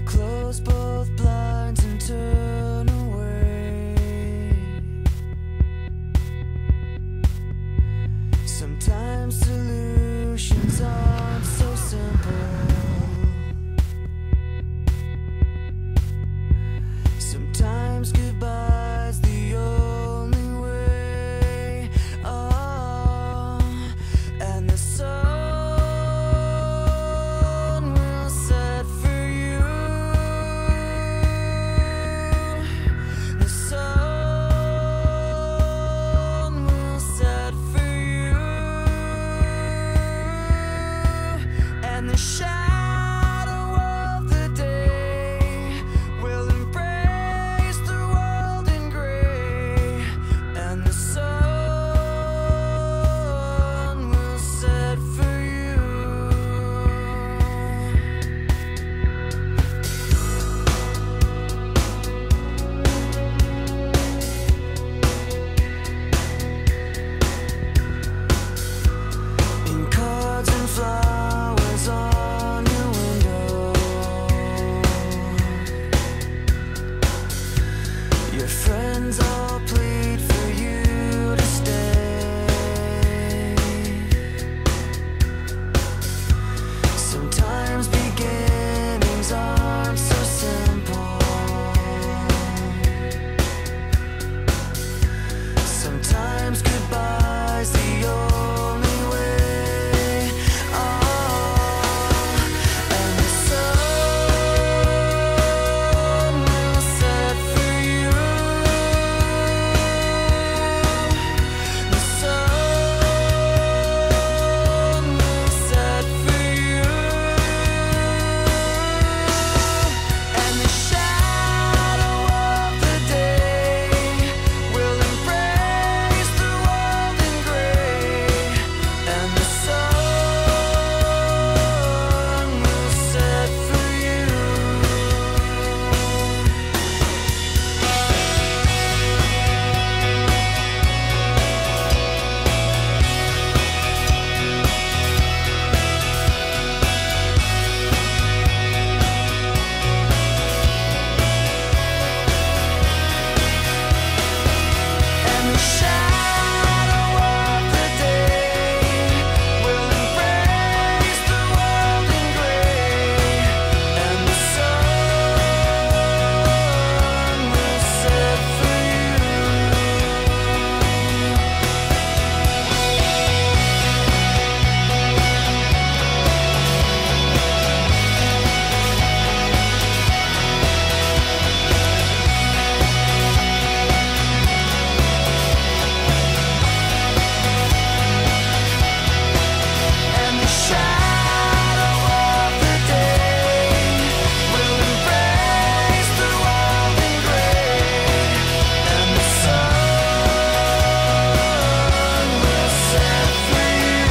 close both blinds and turn away. Sometimes solutions aren't so simple. Sometimes goodbye's the only way. Oh, and the sun will set for you. The sun will set for you. And the shadow of the day will embrace the world in gray. And the sun will set for you. In cards and flowers on your window, your friends all plead for you to stay. Sometimes beginnings aren't so simple. Sometimes goodbye's the only way. Oh, and the sun will set for you. The sun will set for you. And the shadow of the day will embrace the world in gray. And the sun will set for you. And the shadow of the day will embrace the world in gray. And the sun will set for you. And the shadow of the day will embrace the world in gray. And the sun will set for you.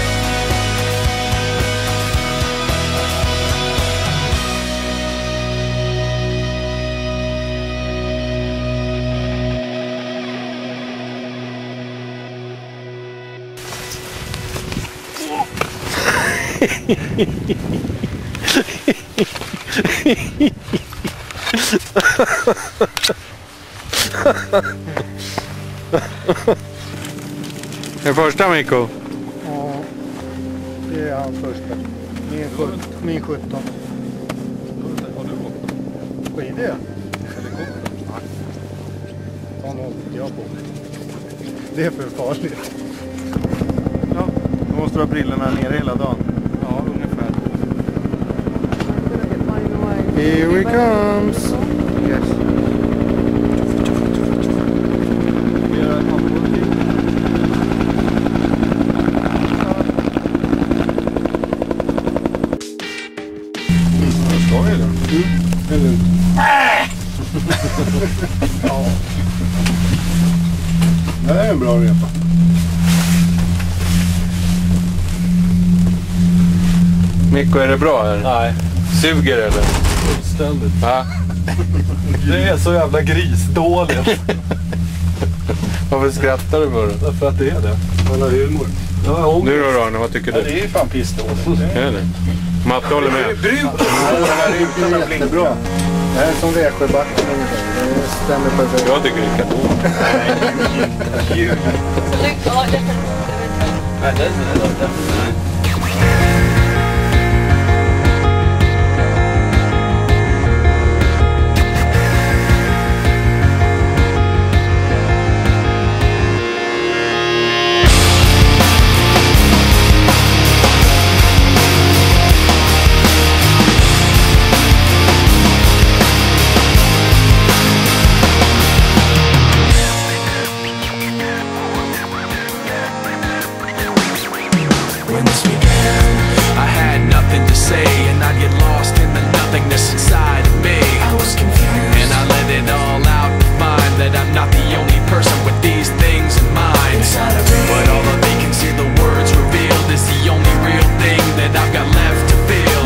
Den första, Mikko. Ja, det är hans första. Min 17. Har du åkt? Skidor? Helikopter? Ta något jag på. Det är för farligt. Ja, då måste du ha brillorna nere hela dagen. Ja, ungefär. Here he comes. Yes. Vi gör en handboll till. Ska vi det? Eller? Ja. Det här är en bra repa. Mikko, är det bra här? Nej, Suger eller? fullständigt. Va? Det är så jävla grisdåligt. Varför skrattar du för det? Därför att det är det. Kolla humor. Ja, Nu då, vad tycker Ja, du? det är ju fan pissdåligt. Är det? Matte håller med. Den här rutan är jättebra. Det här är som Växjöbacken ungefär. Det stämmer perfekt. Jag tycker det är kanon. When this began, I had nothing to say, and I'd get lost in the nothingness inside of me. I was confused, and I let it all out to find that I'm not the only person with these things in mind. But all the vacancy the words revealed is the only real thing that I've got left to feel.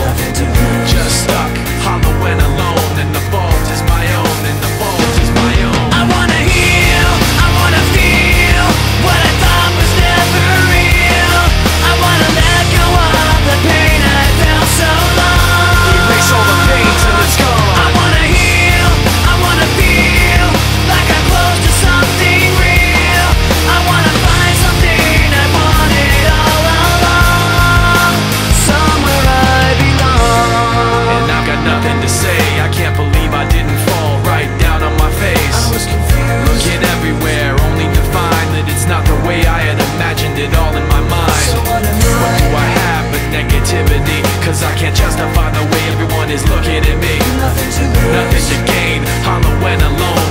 Just stuck, hollow and alone, and the fault is my own, and the fault is my own. I wanna heal, I wanna feel what I thought was never real. I wanna let go of the pain I felt so long. Erase all the pain till it's gone. I wanna heal, I wanna feel like I'm close to something real. I wanna find something I wanted all along, somewhere I belong. And I've got nothing to say, I can't believe I didn't fall right down on my face. I was confused, looking everywhere only to find that it's not the way I had imagined it all in my mind. So what do I have but negativity? Cause I can't justify the way everyone is looking at me. Nothing to gain, hollow and alone.